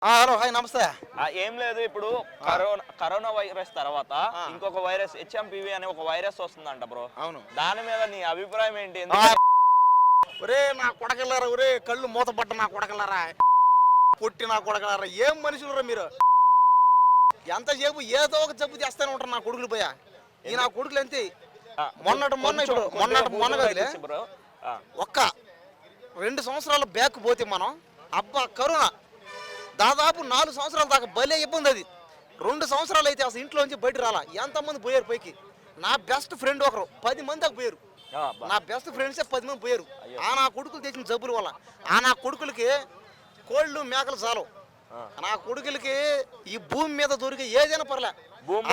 Hello hi నమస్తే. ఏం లేదు, ఇప్పుడు కరోనా వైరస్ తర్వాత ఇంకొక వైరస్ హెచ్ఎంపివి అనే ఒక వైరస్ వస్తుందంట బ్రో. అవును, దాని మీద నీ అభిప్రాయం ఏంటి? ఒరే నా కొడకల్లారా, ఒరే కళ్ళు మూతపడ్డ నా కొడకల్లారా, పొట్టి నా కొడకల్లారా, ఏం మనుషులరా మీరు? ఎంతసేపు ఏదో ఒక జబ్బు చేస్తూనే ఉంటారు నా కొడుకులు పోయా. ఈ నా కొడుకులు అంతే. మొన్న బ్రో ఒక్క 2 సంవత్సరాల బ్యాక్ పోతే మనం అబ్బా కరోనా దాదాపు 4 సంవత్సరాల దాకా భలే ఇబ్బంది. అది 2 సంవత్సరాలు అయితే అసలు ఇంట్లోంచి బయట రాలా. ఎంతమంది పోయారు పైకి. నా బెస్ట్ ఫ్రెండ్ ఒకరు 10 మంది దాకా పోయారు. నా బెస్ట్ ఫ్రెండ్సే 10 మంది పోయారు. ఆ నా కొడుకులు తెచ్చిన జబ్బుల వల్ల. ఆ నా కొడుకులకి కోళ్ళు మేకలు చాలు. నా కొడుకులకి ఈ భూమి మీద దొరికే ఏదైనా పర్లే.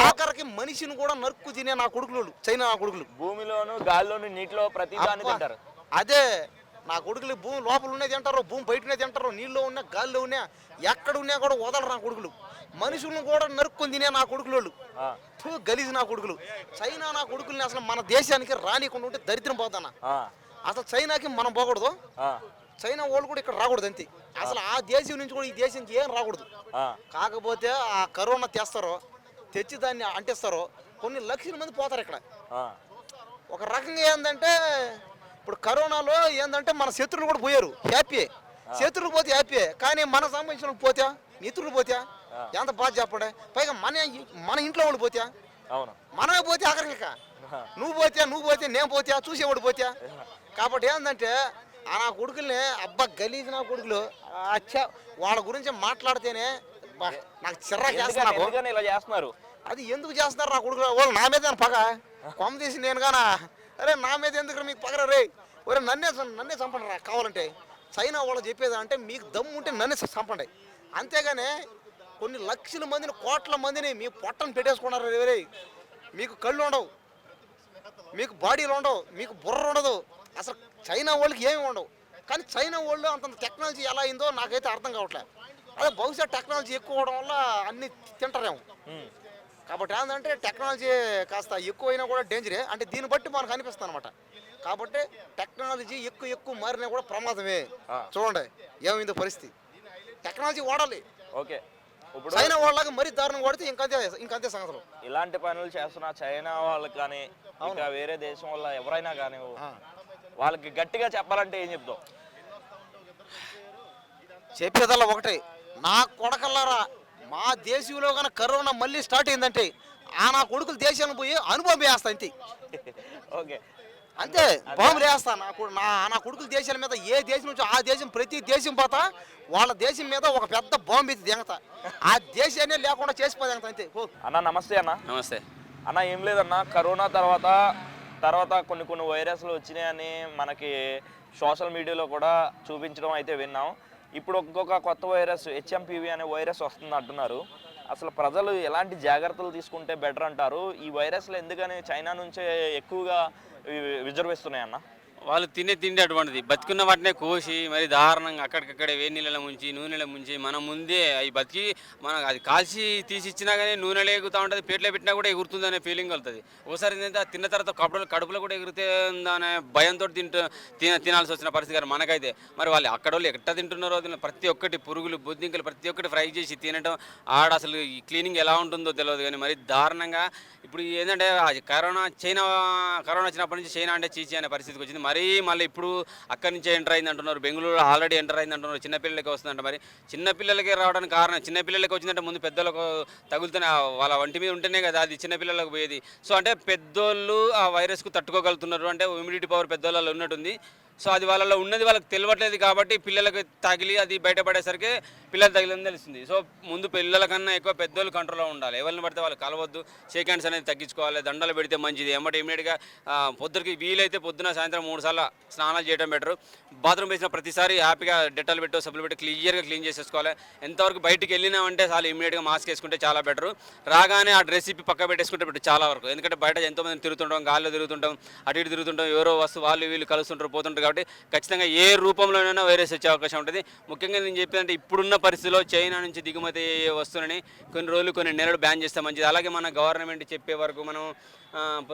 ఆఖరికి మనిషిని కూడా నరుక్కు తినే నా కొడుకులు, చైనా నా కొడుకులు. భూమిలోను గాల్లోను నీటిలో ప్రతి దాన్ని తింటారు. అదే నా కొడుకులు భూమి లోపల ఉన్నది తింటారు, భూమి బయటనే తింటారు, నీళ్ళు ఉన్నా గాల్లో ఉన్నా ఎక్కడ ఉన్నా కూడా వదలరు నా కొడుకులు. మనుషులను కూడా నరుక్కొని తినే నా కొడుకులు గలీజు నా కొడుకులు. చైనా నా కొడుకుల్ని అసలు మన దేశానికి రానికుండా ఉంటే దరిద్రం పోతానా. అసలు చైనాకి మనం పోకూడదు, చైనా వాళ్ళు కూడా ఇక్కడ రాకూడదు అంతే. అసలు ఆ దేశం నుంచి కూడా ఈ దేశానికి ఏం రాకూడదు. కాకపోతే ఆ కరోనా తెస్తారో తెచ్చి దాన్ని అంటిస్తారో కొన్ని లక్షల మంది పోతారు ఇక్కడ. ఒక రకంగా ఏంటంటే ఇప్పుడు కరోనాలో ఏంటంటే మన శత్రువులు కూడా పోయారు, హ్యాపీ. శత్రువులు పోతే హ్యాపీ, కానీ మన సంబంధించిన పోతే మిత్రులు పోతే ఎంత బాధ చెప్పండి. పైగా మన ఇంట్లో వాళ్ళు పోతే మనమే పోతే ఆఖరికి నువ్వు పోతే నేను పోతే చూసేవాడు పోతే. కాబట్టి ఏంటంటే ఆ నా కొడుకుల్ని అబ్బా గలీజ్ నా కొడుకులు వాళ్ళ గురించి మాట్లాడితేనే నాకు చిరాకు చేస్తున్నారు. అది ఎందుకు చేస్తున్నారు నా కొడుకులు? వాళ్ళు నా మీద పగ కొమ్మ తీసి నేను గానా, అరే నా మీద ఎందుకు మీకు పగరా రే, ఒరే నన్నే చంపండి రా కావాలంటే. చైనా వాళ్ళు చెప్పేది అంటే మీకు దమ్ము ఉంటే నన్నే చంపండి, అంతేగాని కొన్ని లక్షల మందిని కోట్ల మందిని మీ పొట్టను పెట్టేసుకున్నారు. రే మీకు కళ్ళు ఉండవు, మీకు బాడీలు ఉండవు, మీకు బుర్ర ఉండదు. అసలు చైనా వాళ్ళకి ఏమి ఉండవు. కానీ చైనా వాళ్ళు అంత టెక్నాలజీ ఎలా అయిందో నాకైతే అర్థం కావట్లేదు. అదే బహుశా టెక్నాలజీ ఎక్కువ అవడం వల్ల అన్నీ తింటారేమో. కాబట్టి ఏంటంటే టెక్నాలజీ కాస్త ఎక్కువైనా కూడా డేంజరే, అంటే దీన్ని బట్టి మనకు అనిపిస్తుంది అనమాట. కాబట్టి టెక్నాలజీ ఎక్కువ మారినా కూడా ప్రమాదమే. చూడండి ఏమైందో పరిస్థితి. టెక్నాలజీ వాడాలి. ఓకే, ఇప్పుడు చైనా వాళ్ళకి మరీ దారుణం వాడితే ఇంకంతే సంగతులు. ఇలాంటి పనులు చేస్తున్న చైనా వాళ్ళకి కానీ ఇంకా వేరే దేశం వల్ల ఎవరైనా కానీ వాళ్ళకి గట్టిగా చెప్పాలంటే ఏం చెప్తావు? చెప్పేదల్లా ఒకటే, నా కొడకల్లారా, మా దేశంలో కానీ కరోనా మళ్ళీ స్టార్ట్ అయిందంటే ఆ నా కొడుకులు దేశానికి పోయి అనుభవం వేస్తా అంతే. ఓకే, అంతే బాంబులు వేస్తా. నా కొడుకుల దేశాల మీద ఏ దేశం నుంచి ఆ దేశం ప్రతి దేశం పోతా వాళ్ళ దేశం మీద ఒక పెద్ద బాంబు ఎత్తి దిగతా. ఆ దేశాన్ని లేకుండా చేసిపోతా అంతే. అన్న నమస్తే. అన్న నమస్తే అన్న. ఏం లేదన్న, కరోనా తర్వాత కొన్ని వైరస్లు వచ్చినాయని మనకి సోషల్ మీడియాలో కూడా చూపించడం అయితే విన్నాం. ఇప్పుడు ఇంకొక కొత్త వైరస్ హెచ్ఎంపివి అనే వైరస్ వస్తుంది అంటున్నారు. అసలు ప్రజలు ఎలాంటి జాగ్రత్తలు తీసుకుంటే బెటర్ అంటారు? ఈ వైరస్లు ఎందుకని చైనా నుంచే ఎక్కువగా విజృంభిస్తున్నాయి అన్న? వాళ్ళు తినే తిండి అటువంటిది, బతికున్న వాటినే కోసి మరి దారుణంగా అక్కడికక్కడే వేడి నీళ్ళలో ముంచి నూనెలో ముంచి మన ముందే అవి బతికి మనకు అది కాల్చి తీసి ఇచ్చినా కానీ నూనెలో ఎగురుతూ ఉంటుంది, పేట్లో పెట్టినా కూడా ఎగురుతుంది అనే ఫీలింగ్ కలుగుతుంది. ఒకసారి ఏంటంటే తిన్న తర్వాత కడుపులో కూడా ఎగురుతుందనే భయంతో తినాల్సి వచ్చిన పరిస్థితి కానీ మనకైతే. మరి వాళ్ళు అక్కడ వాళ్ళు ఎట్లా తింటున్నారో ప్రతి ఒక్కటి పురుగులు బొద్దింకలు ప్రతి ఒక్కటి ఫ్రై చేసి తినడం, ఆడ అసలు ఈ క్లీనింగ్ ఎలా ఉంటుందో తెలియదు. కానీ మరి దారుణంగా ఇప్పుడు ఏంటంటే కరోనా వచ్చినప్పటి నుంచి చైనా అంటే చీచి అనే పరిస్థితికి వచ్చింది. మళ్ళీ ఇప్పుడు అక్కడి నుంచే ఎంటర్ అయింది అంటున్నారు. బెంగళూరు ఆల్రెడీ ఎంటర్ అయింది అంటున్నారు. చిన్నపిల్లలకి వస్తుందంట. మరి చిన్నపిల్లలకి రావడానికి కారణం, చిన్నపిల్లలకి వచ్చిందంటే ముందు పెద్దలకు తగులుతూనే వాళ్ళ వంటి మీద ఉంటేనే కదా అది చిన్నపిల్లలకు పోయేది. సో అంటే పెద్దోళ్ళు ఆ వైరస్కు తట్టుకోగలుగుతున్నారు, అంటే ఇమ్యూనిటీ పవర్ పెద్దోళ్ళలో ఉన్నట్టుంది. సో అది వాళ్ళలో ఉన్నది వాళ్ళకి తెలియట్లేదు కాబట్టి పిల్లలకు తగిలి అది బయటపడేసరికి పిల్లలు తగిలిందని తెలుస్తుంది. సో ముందు పిల్లల కన్నా ఎక్కువ పెద్దోళ్ళు కంట్రోల్లో ఉండాలి. ఎవరిని పడితే వాళ్ళు కలవద్దు, షేక్ హ్యాండ్స్ అనేది తగ్గించుకోవాలి, దండలు పెడితే మంచిది. ఇమీడియట్గా పొద్దుకి వీలైతే పొద్దున సాయంత్రం 3 సార్లు స్నానాలు చేయడం బెటర్. బాత్రూమ్ వేసిన ప్రతిసారి హ్యాపీగా డెటాల్ పెట్టో సబ్బులు పెట్టి క్లియర్గా క్లీన్ చేసేసుకోవాలి. ఎంతవరకు బయటికి వెళ్ళినామంటే చాలా ఇమీడియట్గా మాస్క్ వేసుకుంటే చాలా బెటర్. రాగానే ఆ డ్రెస్ ఇప్పి పక్క పెట్టేసుకుంటే బెటర్ చాలా వరకు. ఎందుకంటే బయట ఎంతోమంది తిరుగుతుంటాం, గాల్లో తిరుగుతుంటాం, అటు ఇటు తిరుగుతుంటాం, ఎవరో వాళ్ళు వీళ్ళు కలుస్తుంటారు పోతుంటారు. కాబట్టి ఖచ్చితంగా ఏ రూపంలోనైనా వైరస్ వచ్చే అవకాశం ఉంటుంది. ముఖ్యంగా నేను చెప్పేదంటే ఇప్పుడున్న పరిస్థితిలో చైనా నుంచి దిగుమతి అయ్యే వస్తువులని కొన్ని నెలలు బ్యాన్ చేస్తే మంచిది. అలాగే మన గవర్నమెంట్ చెప్పే వరకు మనం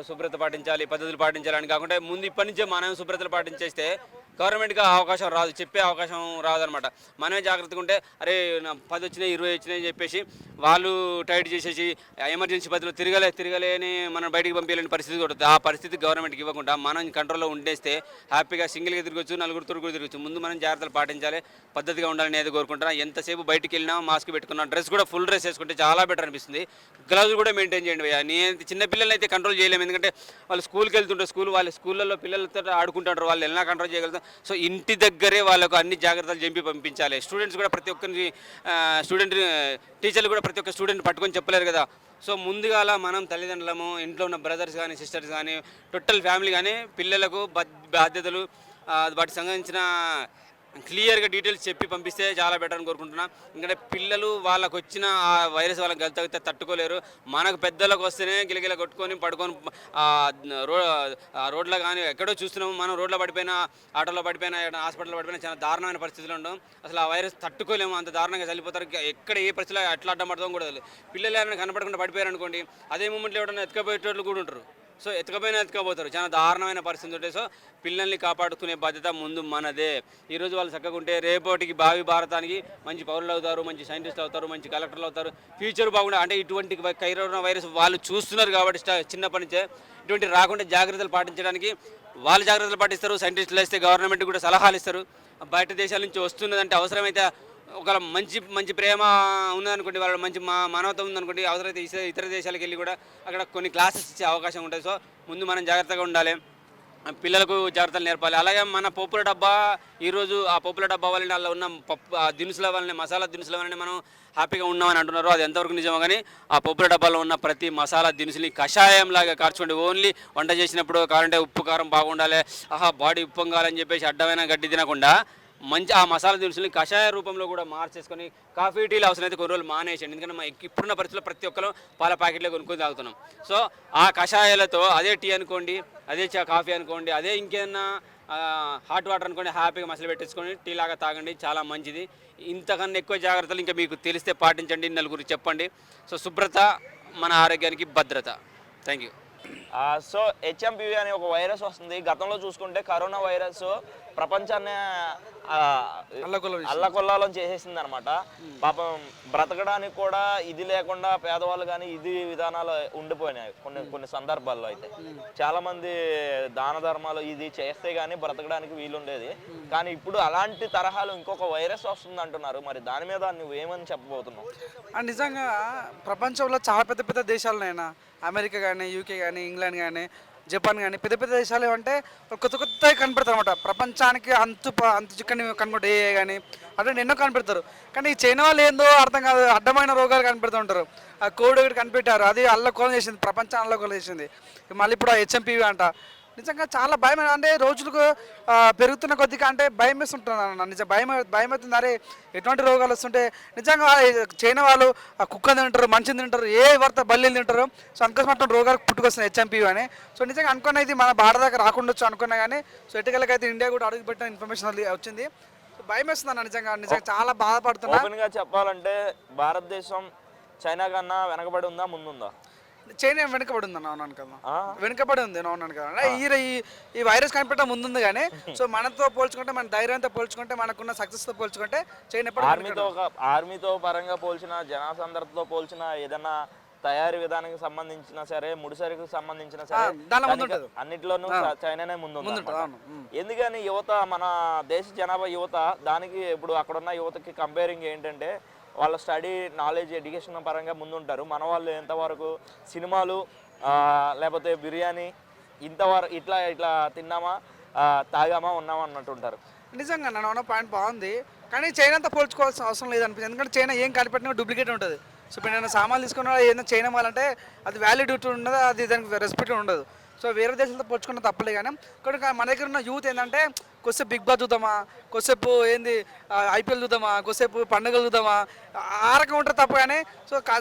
శుభ్రత పాటించాలి, పద్ధతులు పాటించాలని కాకుండా ముందు ఇప్పటి నుంచే మనం శుభ్రతలు పాటించేస్తే గవర్నమెంట్కి అవకాశం రాదు, చెప్పే అవకాశం రాదనమాట. మనమే జాగ్రత్తగా ఉంటే అరే 10 వచ్చినాయి 20 వచ్చినాయి అని చెప్పేసి వాళ్ళు టైట్ చేసేసి ఎమర్జెన్సీ పద్ధతిలో తిరగలే అని మనం బయటికి పంపించలేని పరిస్థితి ఉంటుంది. ఆ పరిస్థితి గవర్నమెంట్కి ఇవ్వకుండా మనం కంట్రోల్లో ఉండేస్తే హ్యాపీగా సింగిల్గా తిరగచ్చు, నలుగురితో కూడా తిరగచ్చు. ముందు మనం జాగ్రత్తలు పాటించాలి, పద్ధతిగా ఉండాలని ఏదో కోరుకుంటున్నా. ఎంతసేపు బయటికి వెళ్ళినా మాస్క్ పెట్టుకున్నా, డ్రెస్ కూడా ఫుల్ డ్రెస్ వేసుకుంటే చాలా బెటర్ అనిపిస్తుంది. గ్లౌజ్ కూడా మెయింటైన్ చేయండి భయ్యా. నేను చిన్న పిల్లల్ని అయితే కంట్రోల్ చేయలేము, ఎందుకంటే వాళ్ళు స్కూల్కి వెళ్తుంటారు, వాళ్ళ స్కూళ్ళల్లో పిల్లలతో ఆడుకుంటారు, వాళ్ళు ఎలా కంట్రోల్ చేయగలుగుతాం. సో ఇంటి దగ్గరే వాళ్ళకు అన్ని జాగ్రత్తలు చెప్పి పంపించాలి. స్టూడెంట్స్ కూడా ప్రతి ఒక్కరిని టీచర్లు కూడా ప్రతి ఒక్క స్టూడెంట్ పట్టుకొని చెప్పలేరు కదా. సో ముందుగాల మనం తల్లిదండ్రులము, ఇంట్లో ఉన్న బ్రదర్స్ కానీ సిస్టర్స్ కానీ టోటల్ ఫ్యామిలీ కానీ పిల్లలకు బాధ్యతలు వాటికి సంబంధించిన క్లియర్గా డీటెయిల్స్ చెప్పి పంపిస్తే చాలా బెటర్ అని కోరుకుంటున్నాను. ఎందుకంటే పిల్లలు వాళ్ళకు వచ్చిన ఆ వైరస్ వాళ్ళకి గలితే తట్టుకోలేరు. మనకు పెద్దలకు వస్తేనే గిలగిల కొట్టుకొని పడుకొని రోడ్లో కానీ ఎక్కడో చూస్తున్నాము. మనం రోడ్లో పడిపోయినా, ఆటోలో పడిపోయినా, హాస్పిటల్లో పడిపోయినా చాలా దారుణమైన పరిస్థితులు ఉండడం. అసలు ఆ వైరస్ తట్టుకోలేము, అంత దారుణంగా చనిపోతారు. ఎక్కడ ఏ పరిస్థితిలో ఎట్లా అడ్డం పడతాం కూడా తెలియదు. పిల్లలు ఏమైనా కనపడకుండా పడిపోయారు అనుకోండి, అదే మూమెంట్లో ఎవరైనా ఎత్తుకపోయేటోళ్ళు కూడా ఉంటారు. సో ఎత్తుకపోతారు, చాలా దారుణమైన పరిస్థితి ఉంటాయి. సో పిల్లల్ని కాపాడుకునే బాధ్యత ముందు మనదే. ఈరోజు వాళ్ళు చక్కగా ఉంటే రేపటికి భావి భారతానికి మంచి పౌరులు అవుతారు, మంచి సైంటిస్టులు అవుతారు, మంచి కలెక్టర్లు అవుతారు, ఫ్యూచర్ బాగుండే. అంటే ఇటువంటి కరోనా వైరస్ వాళ్ళు చూస్తున్నారు కాబట్టి చిన్నప్పటి నుంచే ఇటువంటి రాకుండా జాగ్రత్తలు పాటించడానికి వాళ్ళు జాగ్రత్తలు పాటిస్తారు. సైంటిస్టులు వేస్తే గవర్నమెంట్ కూడా సలహాలు ఇస్తారు. బయట దేశాల నుంచి వస్తున్నదంటే అవసరమైతే ఒక మంచి ప్రేమ ఉన్నదనుకోండి, వాళ్ళు మంచి మానవత ఉందనుకోండి, అవసరమైతే ఇతర దేశాలకు వెళ్ళి కూడా అక్కడ కొన్ని క్లాసెస్ ఇచ్చే అవకాశం ఉంటుంది. సో ముందు మనం జాగ్రత్తగా ఉండాలి, పిల్లలకు జాగ్రత్తలు నేర్పాలి. అలాగే మన పప్పుల డబ్బా ఈరోజు ఆ పప్పుల డబ్బా వల్ల అలా ఉన్న దినుసుల వల్లనే, మసాలా దినుసుల వల్లనే మనం హ్యాపీగా ఉన్నామని అంటున్నారు. అది ఎంతవరకు నిజమో కానీ ఆ పప్పుల డబ్బాలో ఉన్న ప్రతి మసాలా దినుసుని కషాయంలాగా కార్చుకోండి. ఓన్లీ వంట చేసినప్పుడు కావాలంటే ఉప్పు కారం బాగుండాలి, బాడీ ఉప్పొంగాలని చెప్పేసి అడ్డమైన గడ్డి తినకుండా మంచి ఆ మసాలా దినుసులని కషాయ రూపంలో కూడా మార్చేసుకొని కాఫీ టీలు అవసరమైతే కొన్ని రోజులు మానేసండి. ఎందుకంటే ఇప్పుడున్న పరిస్థితుల్లో ప్రతి ఒక్కరు పాల ప్యాకెట్లో కొనుక్కొని తాగుతున్నాం. సో ఆ కషాయాలతో అదే టీ అనుకోండి, అదే కాఫీ అనుకోండి, అదే ఇంకేదన్నా హాట్ వాటర్ అనుకోండి, హ్యాపీగా మసాలా పెట్టేసుకొని టీ లాగా తాగండి, చాలా మంచిది. ఇంతకన్నా ఎక్కువ జాగ్రత్తలు ఇంకా మీకు తెలిస్తే పాటించండి, నలుగురికి చెప్పండి. సో శుభ్రత మన ఆరోగ్యానికి భద్రత. Thank you. సో హెచ్ఎంపివి అనే ఒక వైరస్ వస్తుంది. గతంలో చూసుకుంటే కరోనా వైరస్ ప్రపంచాన్ని అల్లకొల్లాలం చేసేసింది అనమాట. పాపం బ్రతకడానికి కూడా ఇది లేకుండా పేదవాళ్ళు కానీ ఇది విధానాలు ఉండిపోయినాయి కొన్ని సందర్భాల్లో. అయితే చాలా మంది దాన ధర్మాలు ఇది చేస్తే కానీ బ్రతకడానికి వీలుండేది. కానీ ఇప్పుడు అలాంటి తరహాలు ఇంకొక వైరస్ వస్తుంది అంటున్నారు. మరి దాని మీద నువ్వు ఏమని చెప్పబోతున్నావు? నిజంగా ప్రపంచంలో చాలా పెద్ద పెద్ద దేశాలనైనా అమెరికా కానీ, యూకే కానీ, ఇంగ్లాండ్ కానీ, జపాన్ కానీ పెద్ద పెద్ద దేశాలు ఏమంటే కొత్తగా కనపెడతారు అనమాట. ప్రపంచానికి అంతు చిక్కని కనపడే కానీ అటువంటి ఎన్నో కనిపెడతారు. కానీ ఈ చైనా వాళ్ళు ఏందో అర్థం కాదు, అడ్డమైన రోగాలు కనిపెడుతూ ఉంటారు. ఆ కోవిడ్ ఒకటి కనిపెట్టారు, అది అల్లకోలం చేసింది, ప్రపంచాన్ని అల్లకోలం చేసింది. మళ్ళీ ఇప్పుడు ఆ హెచ్ఎంపివి అంట. నిజంగా చాలా భయం, అంటే రోజులకు పెరుగుతున్న కొద్దిగా అంటే భయం వేస్తుంటున్నాను అన్న. నిజం భయం అవుతుంది. అరే ఎటువంటి రోగాలు వస్తుంటే నిజంగా చైనా వాళ్ళు కుక్కని తింటారు, మంచిని తింటారు, ఏ వార్త బల్లీలు తింటారు. సో అందుకోసం అటువంటి రోగాలు పుట్టుకొస్తున్నాయి హెచ్ఎంపీ అని. సో నిజంగా అనుకున్న ఇది మన భారత దాకా రాకుండొచ్చు అనుకున్నా కానీ సో ఎటుకలకైతే ఇండియా కూడా అడుగుపెట్టిన ఇన్ఫర్మేషన్ వచ్చింది. సో భయం వేస్తుంది అన్న. నిజంగా చాలా బాధపడుతున్నా. ఓపెన్గా చెప్పాలంటే భారతదేశం చైనా కన్నా వెనకబడి ఉందా ముందుందా? చైనా వెనుకబడి ఉంది అవునాను కదా, వెనుకబడి ఉంది అవునాను కదా. ఈ వైరస్ కనిపెట్టడం ముందుంది కానీ సో మనతో పోల్చుకుంటే, మన ధైర్యంతో పోల్చుకుంటే, మనకున్న సక్సెస్తో పోల్చుకుంటే చైనా ఆర్మీతో పరంగా పోల్చిన, జనాసందర్తో పోల్చిన, ఏదైనా తయారీ విధానానికి సంబంధించిన సరే, ముడిసరికి సంబంధించిన సరే అన్నిట్లోనూ చైనానే ముందు. ఎందుకని యువత, మన దేశ జనాభా యువత, దానికి ఇప్పుడు అక్కడున్న యువతకి కంపేరింగ్ ఏంటంటే వాళ్ళ స్టడీ నాలెడ్జ్ ఎడ్యుకేషన్ పరంగా ముందుంటారు. మన వాళ్ళు ఎంతవరకు సినిమాలు లేకపోతే బిర్యానీ ఇంతవరకు ఇట్లా తిన్నామా, తాగామా, ఉన్నామా అన్నట్టు ఉంటారు. నిజంగా నన్ను పాయింట్ బాగుంది. కానీ చైనాతో పోల్చుకోవాల్సిన అవసరం లేదనిపించింది. ఎందుకంటే చైనా ఏం కనిపెట్టినా డూప్లికేట్ ఉంటుంది. సో ఇప్పుడు నేను సామాన్లు తీసుకున్నా ఏదైనా చైనా వాళ్ళంటే అది వ్యాలిడిటీ ఉండదు, అది దానికి రెస్పెక్ట్ ఉండదు. సో వేరే దేశాలతో పోల్చుకున్న తప్పలే. కానీ మన దగ్గర ఉన్న యూత్ ఏంటంటే కొద్దిసేపు బిగ్ బాస్ చూద్దామా, కొద్దిసేపు ఐపీఎల్ చూద్దామా, కొద్దిసేపు పండుగలు చూద్దామా, ఆ రకం ఉంటారు తప్ప. కానీ సో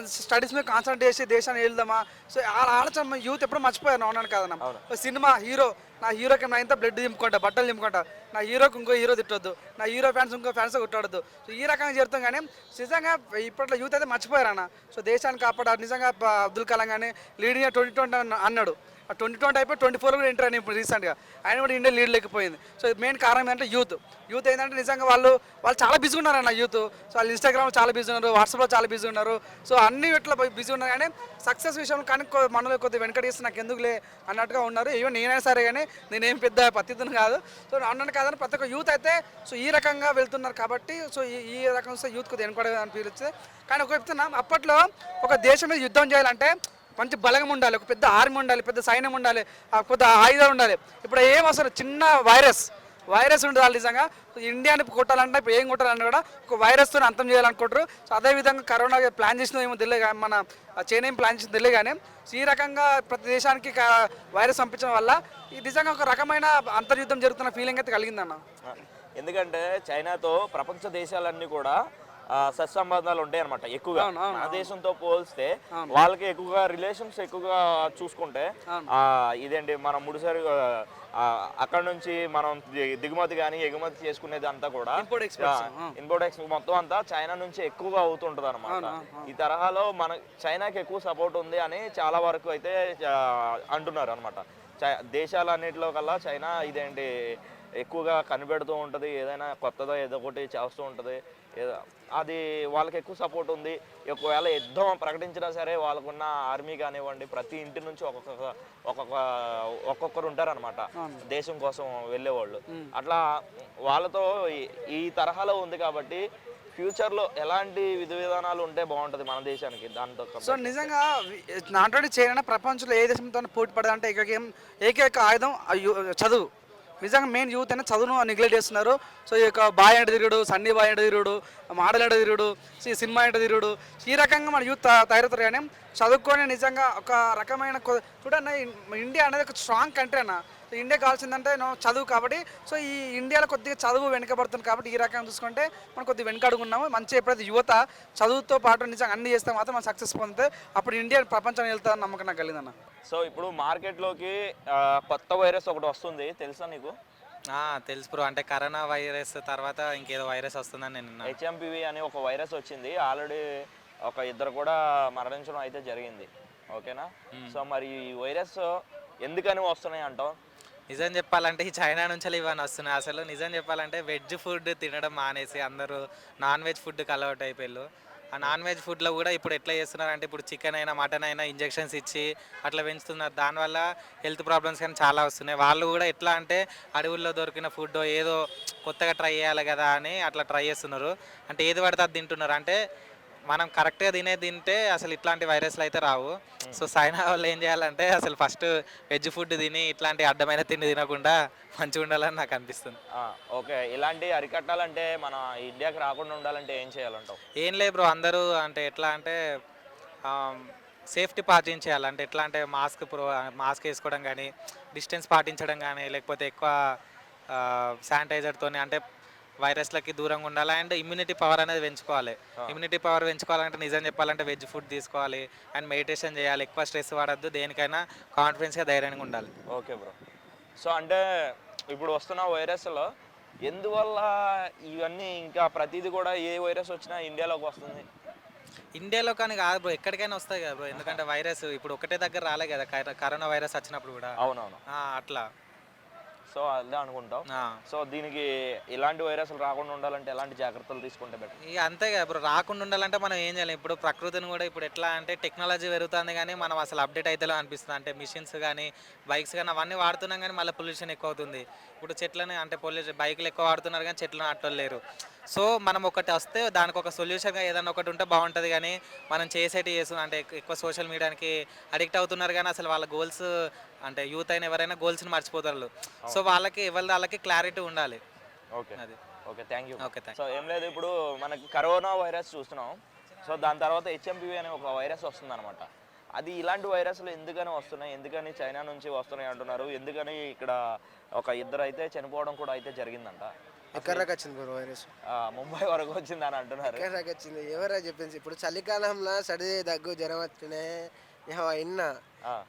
స్టడీస్ మీద కాన్సన్ట్రేట్ చేసి దేశాన్ని వెళ్దామా, సో ఆలోచన యూత్ ఎప్పుడు మర్చిపోయాను. అవునాను కాదన్నా. సినిమా హీరో, నా హీరోకి నా ఇంత బ్లడ్ దింపుకుంటా, బట్టలు దింపుకుంటా, నా హీరోకి ఇంకో హీరో తిట్టొద్దు, నా హీరో ఫ్యాన్స్ ఇంకో ఫ్యాన్స్ కొట్టాడద్దు. సో ఈ రకంగా చేరుతాం. కానీ నిజంగా ఇప్పట్లో యూత్ అయితే మర్చిపోయారన్న. సో దేశాన్ని కాపాడారు. నిజంగా అబ్దుల్ కలాం కానీ లీడింగ్ 2020 అన్నాడు. 2020 అయిపోయి 24 కూడా ఎంటర్ అయినాయి ఇప్పుడు రీసెంట్గా. ఆయన కూడా ఇండియా లీడ్ లేకపోయింది. సో మెయిన్ కారణం ఏంటంటే యూత్ ఏంటంటే నిజంగా వాళ్ళు చాలా బిజీ ఉన్నారన్న యూత్. సో వాళ్ళు ఇన్స్టాగ్రామ్లో చాలా బిజీ ఉన్నారు, వాట్సాప్లో చాలా బిజీ ఉన్నారు. సో అన్ని ఇట్లా బిజీ ఉన్నారు కానీ సక్సెస్ విషయంలో కానీ మనలో కొద్దిగా వెనకడిస్తే నాకు ఎందుకులే అన్నట్టుగా ఉన్నారు. ఈవెన్ నేనైనా సరే కానీ నేనేం పెద్ద పత్తితుని కాదు. సో అన్నట్టు కాదని ప్రతి ఒక్క యూత్ అయితే సో ఈ రకంగా వెళ్తున్నారు కాబట్టి సో ఈ రకం యూత్ కొద్దిగా వెనకడే అనిపించింది. కానీ ఒక చెప్తున్నా, అప్పట్లో ఒక దేశం మీద యుద్ధం చేయాలంటే మంచి బలంగా ఉండాలి, ఒక పెద్ద ఆర్మీ ఉండాలి, పెద్ద సైన్యం ఉండాలి, కొద్ది ఆయుధాలు ఉండాలి. ఇప్పుడు ఏం అవసరం, చిన్న వైరస్ ఉండాలి. నిజంగా ఇండియాని కొట్టాలంటే ఇప్పుడు ఏం కొట్టాలన్నా కూడా ఒక వైరస్తో అంతం చేయాలనుకుంటారు. సో అదేవిధంగా కరోనా ప్లాన్ చేసినది ఏమో తెలియదు కానీ మన చైనా ఏం ప్లాన్ చేసింది తెలియదు కానీ ఈ రకంగా ప్రతి దేశానికి వైరస్ పంపించడం వల్ల ఈ నిజంగా ఒక రకమైన అంతర్యుద్ధం జరుగుతున్న ఫీలింగ్ అయితే కలిగిందన్న. ఎందుకంటే చైనాతో ప్రపంచ దేశాలన్నీ కూడా సత్సంబంధాలు ఉంటాయి అనమాట ఎక్కువగా. మన దేశంతో పోల్స్తే వాళ్ళకి ఎక్కువగా రిలేషన్స్ ఎక్కువగా చూసుకుంటే ఇదేంటి మనం ముడిసరి అక్కడ నుంచి మనం దిగుమతి కానీ ఎగుమతి చేసుకునేది అంతా కూడా ఇంపోర్ట్ ఎక్స్పోర్ట్ మొత్తం అంతా చైనా నుంచి ఎక్కువగా అవుతుంటది అనమాట. ఈ తరహాలో మన చైనాకి ఎక్కువ సపోర్ట్ ఉంది అని చాలా వరకు అయితే అంటున్నారు అనమాట. దేశాలన్నింటిలో కల్లా చైనా ఇదేంటి ఎక్కువగా కనిపెడుతూ ఉంటుంది, ఏదైనా కొత్తదో ఏదో ఒకటి చేస్తూ ఉంటుంది. అది వాళ్ళకి ఎక్కువ సపోర్ట్ ఉంది. ఒకవేళ యుద్ధం ప్రకటించినా సరే వాళ్ళకున్న ఆర్మీ కానివ్వండి ప్రతి ఇంటి నుంచి ఒక్కొక్కరు ఉంటారనమాట దేశం కోసం వెళ్ళేవాళ్ళు. అట్లా వాళ్ళతో ఈ తరహాలో ఉంది కాబట్టి ఫ్యూచర్లో ఎలాంటి విధి విధానాలు ఉంటే బాగుంటుంది మన దేశానికి దాంతో. సో నిజంగా నాట్ ఓన్లీ చైనా, ప్రపంచంలో ఏ దేశంతో పోటీ పడదంటే ఏకైక ఆయుధం చదువు. నిజంగా మెయిన్ యూత్ అయినా చదువును నెగ్లెక్ట్ చేస్తున్నారు. సో ఈ యొక్క బాయ్ అంటే తిరుగుడు, సన్నీ బాయ్ అంటే తిరుగుడు, మోడల్ అంటే తిరుగుడు, సినిమా అంటే తిరుగుడు, ఈ రకంగా మన యూత్ తయారవుతారు. కానీ చదువుకొని నిజంగా ఒక రకమైన చూడండి, ఇండియా అనేది ఒక స్ట్రాంగ్ కంట్రీ అన్న. ఇండియా కావాల్సిందంటే చదువు కాబట్టి. సో ఈ ఇండియాలో కొద్దిగా చదువు వెనుకబడుతుంది కాబట్టి ఈ రకంగా చూసుకుంటే మనం కొద్దిగా వెనుకడుగున్నాము. మంచి ఎప్పుడైతే యువత చదువుతో పాటు నిజంగా అన్ని చేస్తే మాత్రం మనం సక్సెస్ పొందితే అప్పుడు ఇండియా ప్రపంచానికి వెళ్తారని నమ్మకం నాకు కలిగిందన్న. సో ఇప్పుడు మార్కెట్లోకి కొత్త వైరస్ ఒకటి వస్తుంది, తెలుసా నీకు? తెలుసు బ్రో. అంటే కరోనా వైరస్ తర్వాత ఇంకేదో వైరస్ వస్తుందని నేను HMPV అని ఒక వైరస్ వచ్చింది. ఆల్రెడీ ఒక ఇద్దరు కూడా మరణించడం అయితే జరిగింది. ఓకేనా? సో మరి ఈ వైరస్ ఎందుకని వస్తున్నాయి అంటావు? నిజం చెప్పాలంటే ఈ చైనా నుంచి ఇవన్నీ వస్తున్నాయి. అసలు నిజం చెప్పాలంటే వెజ్ ఫుడ్ తినడం మానేసి అందరూ నాన్ వెజ్ ఫుడ్కి అలవాటు అయిపోయారు. ఆ నాన్ వెజ్ ఫుడ్లో కూడా ఇప్పుడు ఎట్లా చేస్తున్నారంటే ఇప్పుడు చికెన్ అయినా మటన్ అయినా ఇంజెక్షన్స్ ఇచ్చి అట్లా పెంచుతున్నారు. దానివల్ల హెల్త్ ప్రాబ్లమ్స్ కానీ చాలా వస్తున్నాయి. వాళ్ళు కూడా ఎట్లా అంటే అడవుల్లో దొరికిన ఫుడ్ ఏదో కొత్తగా ట్రై చేయాలి కదా అని అట్లా ట్రై చేస్తున్నారు. అంటే ఏది పడితే అది తింటున్నారు. అంటే మనం కరెక్ట్గా తింటే అసలు ఇట్లాంటి వైరస్లు అయితే రావు. సో చైనా వాళ్ళు ఏం చేయాలంటే అసలు ఫస్ట్ వెజ్ ఫుడ్ తిని ఇట్లాంటి అడ్డమైన తిండి తినకుండా మంచిగా ఉండాలని నాకు అనిపిస్తుంది. ఓకే, ఇలాంటి అరికట్టాలంటే మన ఇండియాకి రాకుండా ఉండాలంటే ఏం చేయాలంటావు? ఏం లేదు బ్రో, అందరూ అంటే ఎట్లా అంటే సేఫ్టీ పాటించేయాలి. అంటే ఎట్లా అంటే మాస్క్ వేసుకోవడం కానీ, డిస్టెన్స్ పాటించడం కానీ, లేకపోతే ఎక్కువ శానిటైజర్తో అంటే వైరస్లకి దూరంగా ఉండాలి. అండ్ ఇమ్యూనిటీ పవర్ అనేది పెంచుకోవాలి. ఇమ్యూనిటీ పవర్ పెంచుకోవాలంటే నిజం చెప్పాలంటే వెజ్ ఫుడ్ తీసుకోవాలి అండ్ మెడిటేషన్ చేయాలి. ఎక్కువ స్ట్రెస్ పడద్దు, దేనికైనా కాన్ఫిడెన్స్గా ధైర్యంగా ఉండాలి. Okay bro. సో అంటే ఇప్పుడు వస్తున్న వైరస్లో ఎందువల్ల ఇవన్నీ ఇంకా ప్రతిదీ కూడా ఏ వైరస్ వచ్చినా ఇండియాలోకి వస్తుంది? ఇండియాలో కానీ కాదు బ్రో, ఎక్కడికైనా వస్తాయి కదా బ్రో. ఎందుకంటే వైరస్ ఇప్పుడు ఒకటే దగ్గర రాలే కదా కరోనా వైరస్ వచ్చినప్పుడు కూడా. అవునవును, అట్లా. సో అదే అనుకుంటాం. సో దీనికి ఇలాంటి వైరస్లు రాకుండా ఉండాలంటే ఎలాంటి జాగ్రత్తలు తీసుకుంటే బెటర్? ఇక అంతే కదా ఇప్పుడు రాకుండా ఉండాలంటే మనం ఏం చేయాలి? ఇప్పుడు ప్రకృతిని కూడా ఇప్పుడు ఎట్లా అంటే టెక్నాలజీ పెరుగుతుంది కానీ మనం అసలు అప్డేట్ అయితే అనిపిస్తుంది. అంటే మిషన్స్ కానీ బైక్స్ కానీ అవన్నీ వాడుతున్నాం కానీ మళ్ళీ పొల్యూషన్ ఎక్కువ అవుతుంది. ఇప్పుడు చెట్లని అంటే బైకులు ఎక్కువ వాడుతున్నారు కానీ చెట్లను నాటలేరు. సో మనం ఒకటి వస్తే దానికి ఒక సొల్యూషన్గా ఏదైనా ఒకటి ఉంటే బాగుంటుంది. కానీ మనం చేస్తున్నాం అంటే ఎక్కువ సోషల్ మీడియాకి అడిక్ట్ అవుతున్నారు కానీ అసలు వాళ్ళ గోల్స్ అంటే యూత్ అయినా ఎవరైనా గోల్స్ని మర్చిపోతారు. సో వాళ్ళకి వాళ్ళకి క్లారిటీ ఉండాలి. ఓకే, అది okay, thank you. Okay, so ఏం లేదు, ఇప్పుడు మనకి కరోనా వైరస్ చూస్తున్నాం. సో దాని తర్వాత HMPV అనే ఒక వైరస్ వస్తుంది అనమాట. అది ఇలాంటి వైరస్లు ఎందుకని వస్తున్నాయి, ఎందుకని చైనా నుంచి వస్తున్నాయి అంటున్నారు, ఎందుకని ఇక్కడ ఒక ఇద్దరు అయితే చనిపోవడం కూడా అయితే జరిగిందంట. ఎక్కడ దాకా వచ్చింది బ్రో వైరస్? ముంబై వరకు వచ్చింది అని అంటున్నారు. ఎక్కడ దాకా వచ్చింది? ఎవరా చెప్పింది? ఇప్పుడు చలికాలంలో సర్ది దగ్గు జ్వరం వచ్చినాయి విన్నా.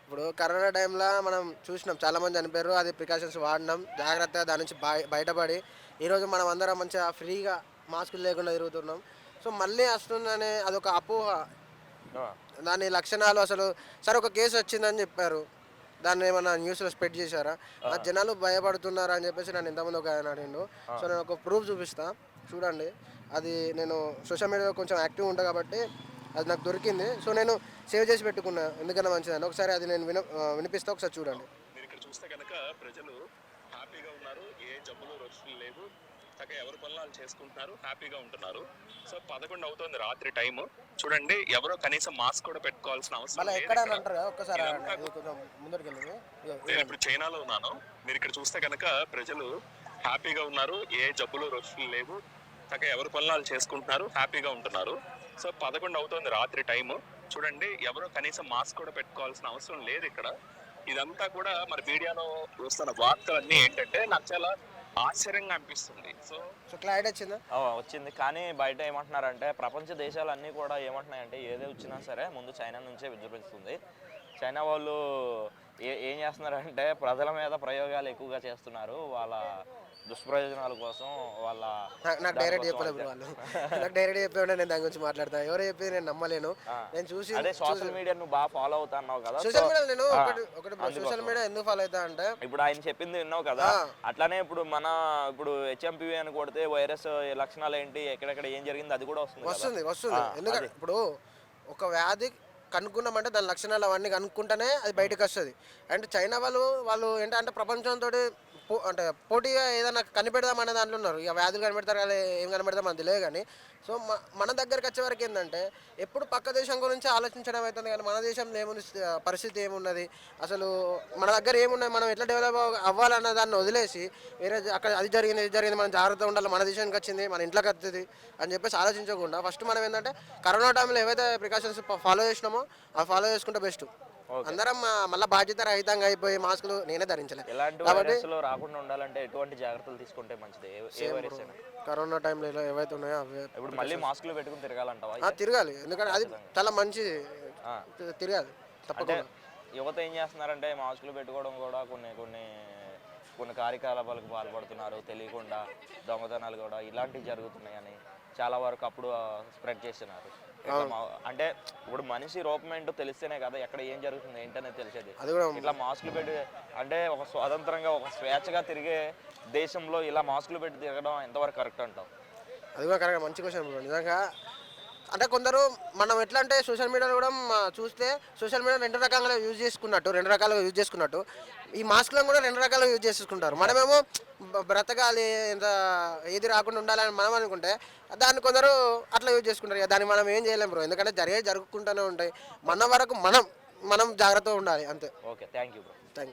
ఇప్పుడు కరోనా టైంలో మనం చూసినాం చాలా మంది చనిపోయారు. అది ప్రికాషన్స్ వాడినాం, జాగ్రత్తగా దాని నుంచి బయటపడి ఈరోజు మనం అందరం మంచిగా ఫ్రీగా మాస్కులు లేకుండా తిరుగుతున్నాం. సో మళ్ళీ వస్తుందనే అదొక అపోహ. దాని లక్షణాలు అసలు సరే ఒక కేసు వచ్చిందని చెప్పారు, దాన్ని ఏమైనా న్యూస్లో స్ప్రెడ్ చేశారా ఆ జనాలు భయపడుతున్నారా అని చెప్పేసి నన్ను ఇంతమంది ఒక ఆయన అడిగిండు. సో నేను ఒక ప్రూఫ్ చూపిస్తా చూడండి. అది నేను సోషల్ మీడియాలో కొంచెం యాక్టివ్ ఉంటా కాబట్టి అది నాకు దొరికింది. సో నేను సేవ్ చేసి పెట్టుకున్నా ఎందుకన్నా మంచిదని. ఒకసారి అది నేను వినిపిస్తా, ఒకసారి చూడండి. మీరు ఇక్కడ చూస్తే కనుక ప్రజలు హ్యాపీగా ఉన్నారు, ఏ జబ్బులు రొచ్చులు లేవు, చక్కగా ఎవరి పనులు వాళ్ళు చేసుకుంటున్నారు, హ్యాపీగా ఉంటున్నారు. సో 11 అవుతుంది రాత్రి టైము. చూడండి, ఎవరో కనీసం మాస్క్ కూడా పెట్టుకోవాల్సిన అవసరం మళ్ళీ లేదు ఎక్కడ ఇక్కడ. అంటారు కదా ఒక్కసారి ఇదంతా కొంచెం ముందరికి వెళ్ళి నేను ఇప్పుడు చైనాలో ఉన్నాను. మీరు ఇక్కడ చూస్తే కనుక ప్రజలు హ్యాపీగా ఉన్నారు, ఏ జబ్బులు రొచ్చులు లేవు, చక్కగా ఎవరి పనులు వాళ్ళు చేసుకుంటున్నారు, హ్యాపీగా ఉంటున్నారు. సో 11 అవుతుంది రాత్రి టైము. చూడండి, ఎవరో కనీసం మాస్క్ కూడా పెట్టుకోవాల్సిన అవసరం లేదు ఇక్కడ. ఇదంతా కూడా మన మీడియాలో చూస్తున్న వార్తలన్నీ ఏంటంటే నాకు చాలా ఆశ్చర్యంగా అనిపిస్తుంది. సో సో క్లారిటీ వచ్చిందా? వచ్చింది. కానీ బయట ఏమంటున్నారంటే ప్రపంచ దేశాలన్నీ కూడా ఏమంటున్నాయంటే ఏదే వచ్చినా సరే ముందు చైనా నుంచే విజృంభిస్తుంది. చైనా వాళ్ళు ఏం చేస్తున్నారంటే ప్రజల మీద ప్రయోగాలు ఎక్కువగా చేస్తున్నారు వాళ్ళ దుష్ప్రయోజనాల కోసం. వాళ్ళ నాకు డైరెక్ట్ చెప్పలేదు బ్రో వాళ్ళు. నాకు డైరెక్ట్ చెప్పే నేను దాని గురించి మాట్లాడతాను. ఎవరో చెప్పి నేను నమ్మలేను. నేను చూసి అదే సోషల్ మీడియా నువ్వు బాగా ఫాలో అవుతున్నావు కదా. సోషల్ మీడియా నేను ఒకటి సోషల్ మీడియా ఎందుకు ఫాలో అవుతా అంటే ఇప్పుడు ఆయన చెప్పింది విన్నావు కదా. అట్లానే ఇప్పుడు ఇప్పుడు హెచ్ఎంపీవీ అని కొడితే వైరస్ లక్షణాలు ఏంటి, ఎక్కడెక్కడ ఏం జరిగింది అది కూడా వస్తుంది. ఎందుకంటే ఇప్పుడు ఒక వ్యాధి కనుక్కున్నామంటే దాని లక్షణాలు అవన్నీ కనుక్కుంటేనే అది బయటకు వస్తుంది. అండ్ చైనా వాళ్ళు ఏంటంటే ప్రపంచంతో అంటే పోటీగా ఏదైనా కనిపెడదాం అనే దాంట్లో ఉన్నారు. ఇక వ్యాధులు కనిపెడతారు కదా, ఏం కనిపెడతాం మనకు తెలియదు. కానీ సో మన దగ్గరికి వచ్చే వరకు ఏంటంటే ఎప్పుడు పక్క దేశం గురించి ఆలోచించడం అవుతుంది. కానీ మన దేశంలో ఏముంది, పరిస్థితి ఏమున్నది, అసలు మన దగ్గర ఏమున్నది, మనం ఎట్లా డెవలప్ అవ్వాలన్న దాన్ని వదిలేసి వేరే అక్కడ అది జరిగింది ఇది జరిగింది మనం జాగ్రత్తగా ఉండాలి, మన దేశానికి వచ్చింది మన ఇంట్లోకి వస్తుంది అని చెప్పేసి ఆలోచించకుండా ఫస్ట్ మనం ఏంటంటే కరోనా టైంలో ఏవైతే ప్రికాషన్స్ ఫాలో చేసినామో అవి ఫాలో చేసుకుంటే బెస్ట్. అందరం మళ్ళీ బాధ్యత రహితంగా అయిపోయి మాస్కులు నేనే ధరించలేదు. ఎలాంటి వైరస్లు రాకుండా ఉండాలంటే ఎటువంటి జాగ్రత్తలు తీసుకుంటే మంచిది? ఏ వైరస్ అయినా కరోనా టైంలో ఏవైతే ఉన్నాయో అవే ఇప్పుడు మళ్ళీ మాస్కులు పెట్టుకుని తిరగాలంటావా? తిరగాలి, ఎందుకంటే అది చాలా మంచిది. తిరగాలి తప్పకుండా. యువత ఏం చేస్తున్నారంటే మాస్కులు పెట్టుకోవడం కూడా కొన్ని కార్యకలాపాలకు పాల్పడుతున్నారు తెలియకుండా. దొంగతనాలు కూడా ఇలాంటివి జరుగుతున్నాయని చాలా వరకు అప్పుడు స్ప్రెడ్ చేస్తున్నారు. అంటే ఇప్పుడు మనిషి రూపం ఏంటో తెలిస్తేనే కదా ఎక్కడ ఏం జరుగుతుంది ఏంటనేది తెలిసేది. ఇట్లా మాస్కులు పెట్టి అంటే ఒక స్వతంత్రంగా ఒక స్వేచ్ఛగా తిరిగే దేశంలో ఇలా మాస్కులు పెట్టి తిరగడం ఎంతవరకు కరెక్ట్ అంటావు? అది కూడా కరెక్ట్, మంచి క్వశ్చన్ నిజంగా. అంటే కొందరు మనం ఎట్లా అంటే సోషల్ మీడియాలో కూడా చూస్తే సోషల్ మీడియా రెండు రకాలుగా యూజ్ చేసుకున్నట్టు ఈ మాస్క్లను కూడా రెండు రకాలుగా యూజ్ చేసుకుంటారు. మనమేమో బ్రతకాలి, ఎంత ఏది రాకుండా ఉండాలని మనం అనుకుంటే దాన్ని కొందరు అట్లా యూజ్ చేసుకుంటారు. దాన్ని మనం ఏం చేయలేం బ్రో, ఎందుకంటే జరుగుకుంటూనే ఉంటాయి. మన వరకు మనం జాగ్రత్తగా ఉండాలి అంతే. Okay, thank you bro.